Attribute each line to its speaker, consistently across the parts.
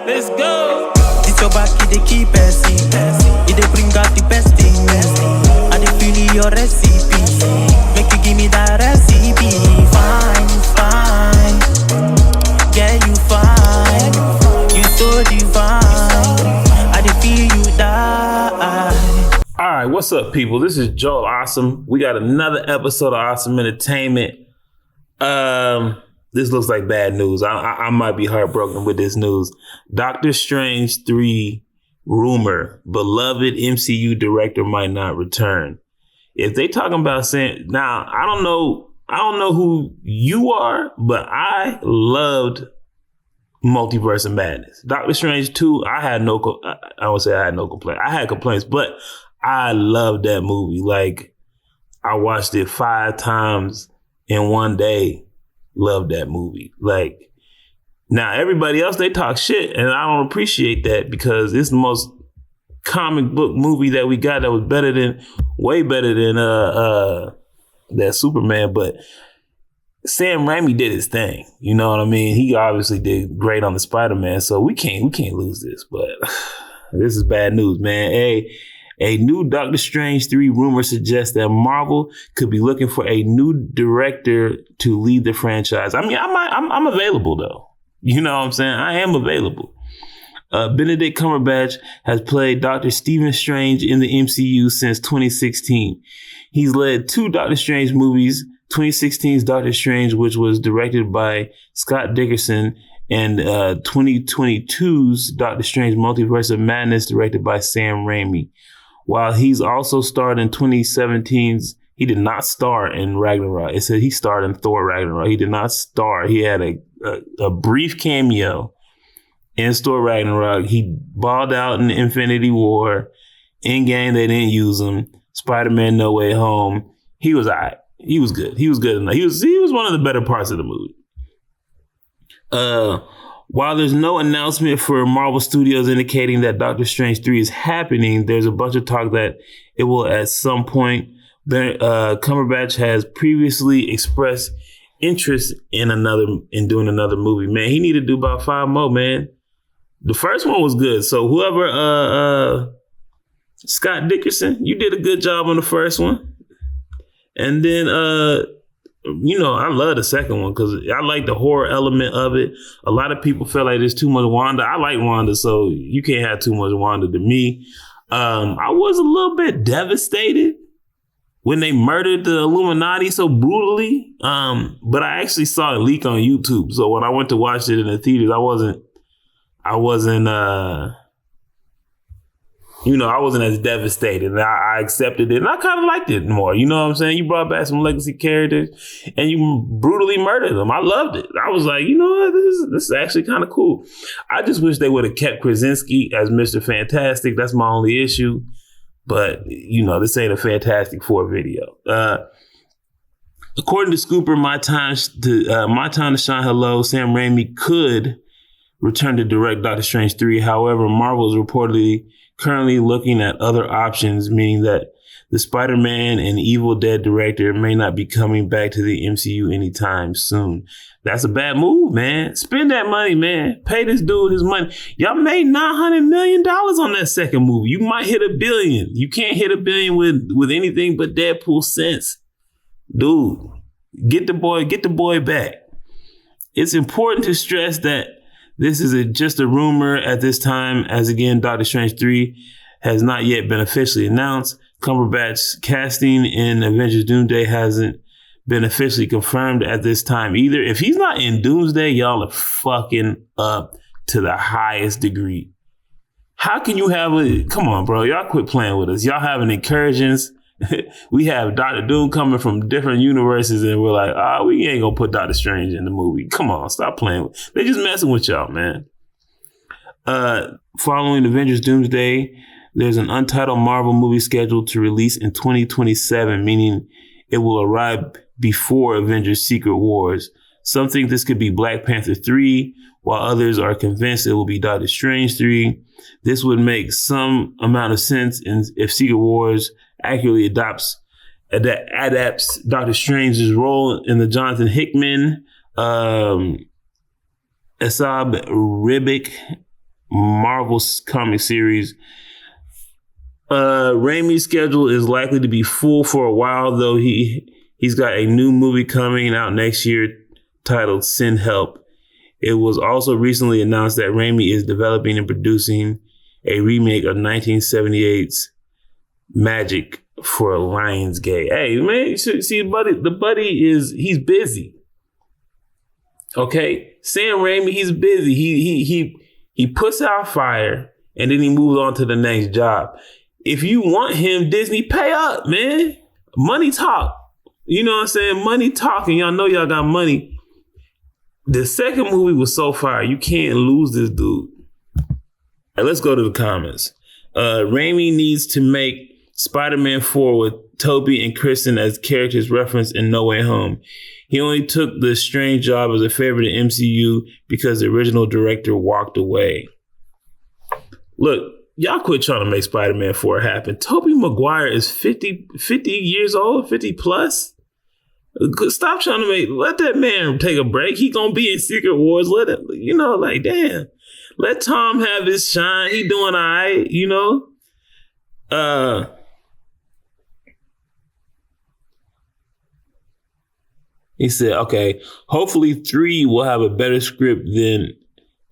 Speaker 1: Let's go. It's your back, it dey keep passing. It dey bring out the best thing. I dey feel your recipe. Make you give me that recipe. Fine, fine. Yeah, you fine. You so divine. I dey feel you die.
Speaker 2: All right, what's up, people? This is Joel Awesome. We got another episode of Awesome Entertainment. This looks like bad news. I might be heartbroken with this news. Doctor Strange 3 rumor, beloved MCU director might not return. If they talking about saying, now I don't know who you are, but I loved Multiverse of Madness. Doctor Strange 2, I won't say I had no complaints. I had complaints, but I loved that movie. Like, I watched it 5 times in one day. Loved that movie. Like, now everybody else, they talk shit, and I don't appreciate that because it's the most comic book movie that we got that was way better than that Superman. But Sam Raimi did his thing. You know what I mean? He obviously did great on the Spider-Man, so we can't lose this. But this is bad news, man. A new Doctor Strange 3 rumor suggests that Marvel could be looking for a new director to lead the franchise. I mean, I'm available though. You know what I'm saying? I am available. Benedict Cumberbatch has played Dr. Stephen Strange in the MCU since 2016. He's led 2 Doctor Strange movies, 2016's Doctor Strange, which was directed by Scott Derrickson, and 2022's Doctor Strange Multiverse of Madness, directed by Sam Raimi. While he's also starred in 2017's, he did not star in Ragnarok. It said he starred in Thor Ragnarok. He did not star. He had a brief cameo in Thor Ragnarok. He balled out in Infinity War. Endgame, they didn't use him. Spider-Man No Way Home. He was all right. He was good. He was good enough. He was one of the better parts of the movie. While there's no announcement for Marvel Studios indicating that Doctor Strange 3 is happening, there's a bunch of talk that it will at some point. Cumberbatch has previously expressed interest in doing another movie. Man, he need to do about 5 more, man. The first one was good. So whoever, Scott Derrickson, you did a good job on the first one. And then, I love the second one because I like the horror element of it. A lot of people feel like there's too much Wanda. I like Wanda, so you can't have too much Wanda to me. I was a little bit devastated when they murdered the Illuminati so brutally. But I actually saw it leak on YouTube. So when I went to watch it in the theaters, I wasn't as devastated. And I accepted it, and I kind of liked it more. You know what I'm saying? You brought back some legacy characters, and you brutally murdered them. I loved it. I was like, you know what? This is actually kind of cool. I just wish they would have kept Krasinski as Mr. Fantastic. That's my only issue. But, this ain't a Fantastic Four video. According to Scooper, My Time to Shine Hello, Sam Raimi could return to direct Doctor Strange 3. However, Marvel is reportedly currently looking at other options, meaning that the Spider-Man and Evil Dead director may not be coming back to the MCU anytime soon. That's a bad move, man. Spend that money, man. Pay this dude his money. Y'all made $900 million on that second movie. You might hit $1 billion. You can't hit $1 billion with anything but Deadpool sense. Dude, get the boy back. It's important to stress that this is just a rumor at this time, as again, Doctor Strange 3 has not yet been officially announced. Cumberbatch's casting in Avengers Doomsday hasn't been officially confirmed at this time either. If he's not in Doomsday, y'all are fucking up to the highest degree. How can you come on, bro, y'all quit playing with us. Y'all having incursions. We have Doctor Doom coming from different universes, and we're like, we ain't gonna put Doctor Strange in the movie. Come on, stop playing. They just messing with y'all, man. Following Avengers Doomsday, there's an untitled Marvel movie scheduled to release in 2027, meaning it will arrive before Avengers Secret Wars. Some think this could be Black Panther 3, while others are convinced it will be Doctor Strange 3. This would make some amount of sense if Secret Wars accurately adapts Doctor Strange's role in the Jonathan Hickman, Asab Ribic Marvel comic series. Raimi's schedule is likely to be full for a while, though he's got a new movie coming out next year titled Send Help. It was also recently announced that Raimi is developing and producing a remake of 1978's Magic for Lionsgate. Hey, man, see, buddy, he's busy. Okay? Sam Raimi, he's busy. He puts out fire and then he moves on to the next job. If you want him, Disney, pay up, man. Money talk. You know what I'm saying? Money talking. Y'all know y'all got money. The second movie was so fire. You can't lose this dude. Right, let's go to the comments. Raimi needs to make Spider-Man 4 with Tobey and Kristen as characters referenced in No Way Home. He only took the Strange job as a favor to MCU because the original director walked away. Look, y'all quit trying to make Spider-Man 4 happen. Tobey Maguire is 50 years old, 50 plus. Stop trying to let that man take a break. He gonna be in Secret Wars. Let it, damn. Let Tom have his shine. He doing all right, He said, okay, hopefully 3 will have a better script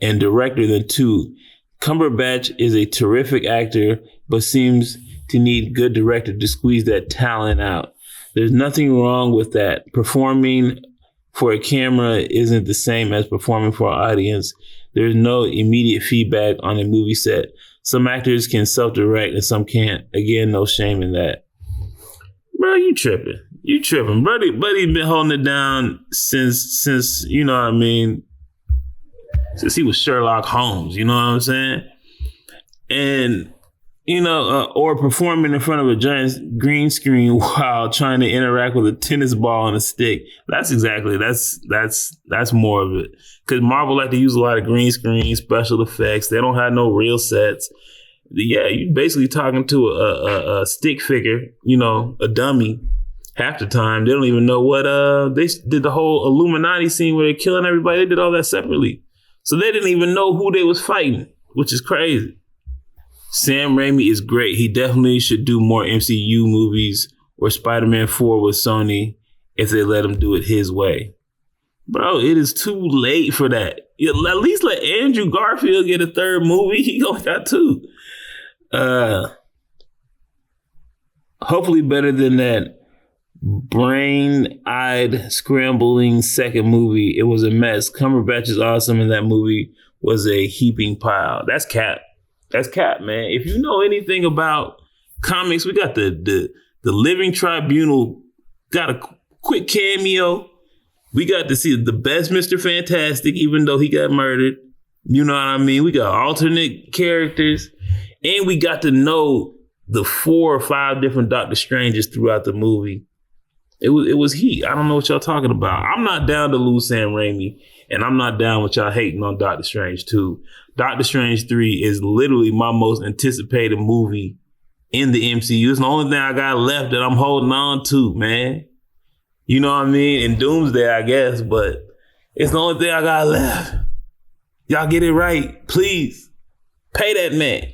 Speaker 2: and director than 2. Cumberbatch is a terrific actor, but seems to need good director to squeeze that talent out. There's nothing wrong with that. Performing for a camera isn't the same as performing for an audience. There's no immediate feedback on a movie set. Some actors can self-direct and some can't. Again, no shame in that. Bro, you tripping. Buddy been holding it down since you know what I mean, since he was Sherlock Holmes, you know what I'm saying? And, or performing in front of a giant green screen while trying to interact with a tennis ball and a stick. That's more of it. Because Marvel like to use a lot of green screen, special effects. They don't have no real sets. Yeah, you're basically talking to a stick figure, a dummy. Half the time, they don't even know what, they did the whole Illuminati scene where they're killing everybody. They did all that separately. So they didn't even know who they was fighting, which is crazy. Sam Raimi is great. He definitely should do more MCU movies or Spider-Man 4 with Sony if they let him do it his way. Bro, it is too late for that. At least let Andrew Garfield get a third movie. He only got 2. Hopefully better than that brain-eyed, scrambling second movie. It was a mess. Cumberbatch is awesome, and that movie was a heaping pile. That's cap. That's cap, man. If you know anything about comics, we got the Living Tribunal, got a quick cameo. We got to see the best Mr. Fantastic, even though he got murdered. You know what I mean? We got alternate characters, and we got to know the 4 or 5 different Doctor Stranges throughout the movie. It was heat. I don't know what y'all talking about. I'm not down to lose Sam Raimi, and I'm not down with y'all hating on Doctor Strange 2. Doctor Strange 3 is literally my most anticipated movie in the MCU. It's the only thing I got left that I'm holding on to, man. You know what I mean? And Doomsday, I guess, but it's the only thing I got left. Y'all get it right, please. Pay that man.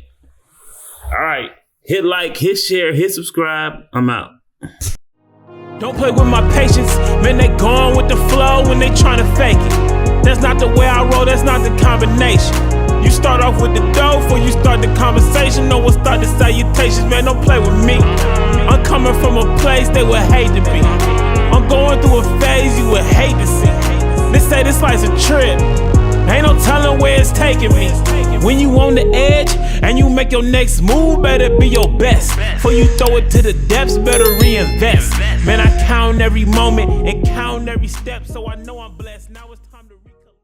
Speaker 2: All right. Hit like, hit share, hit subscribe. I'm out.
Speaker 3: Don't play with my patience, man, they gone with the flow when they tryna fake it. That's not the way I roll, that's not the combination. You start off with the dough before you start the conversation. No one start the salutations, man, don't play with me. I'm coming from a place they would hate to be. I'm going through a phase you would hate to see. They say this life's a trip, ain't no telling where it's taking me. When you on the edge and you make your next move, better be your best. Before you throw it to the depths, better reinvest. Man, I count every moment and count every step, so I know I'm blessed. Now it's